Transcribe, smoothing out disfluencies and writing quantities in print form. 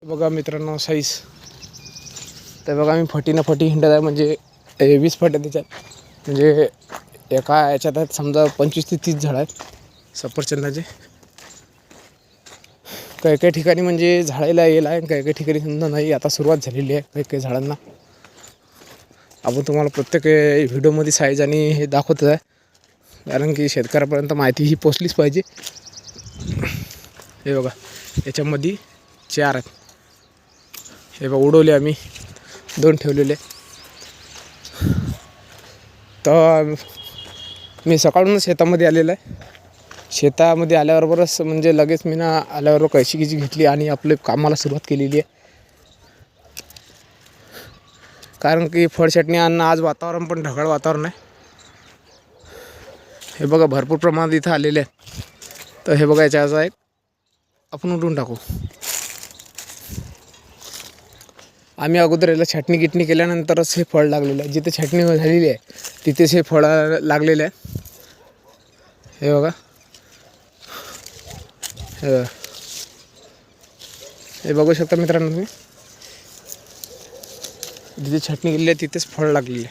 बघा मित्रांनो साईज. तर बघा मी फटी हिंडत आहे, म्हणजे 20 फट्या त्याच्यात, म्हणजे एका याच्यात समजा 25 ते 30 झाड आहेत सफरचंदाचे. काही काही ठिकाणी म्हणजे झाडायला येईल आहे, काही काही ठिकाणी समजा नाही, आता सुरुवात झालेली आहे काही काही झाडांना. आपण तुम्हाला प्रत्येक व्हिडिओमध्ये साईज आणि हे दाखवत आहे, कारण की शेतकऱ्यापर्यंत माहिती ही पोचलीच पाहिजे. हे बघा याच्यामध्ये 4 आहेत. हे बघा उडवले आम्ही, 2 ठेवलेले. तर मी सकाळूनच शेतामध्ये आलेलं आहे. शेतामध्ये आल्याबरोबरच म्हणजे लगेच मी ना आल्याबरोबर कळशी घेतली आणि आपले कामाला सुरुवात केलेली आहे. कारण की फळछटणी आणणं, आज वातावरण पण ढगाळ वातावरण आहे. हे बघा भरपूर प्रमाणात इथं आलेले आहे. तर हे बघा याचा एक आपण उडवून टाकू. आम्ही अगोदर याला छाटणी गिटणी केल्यानंतरच हे फळ लागलेलं आहे. जिथे छाटणी झालेली आहे तिथेच हे फळ लागलेले आहे. हे बघा, हे बघू शकता मित्रांनो तुम्ही, जिथे छाटणी केलेली आहे तिथेच फळ लागलेले आहे.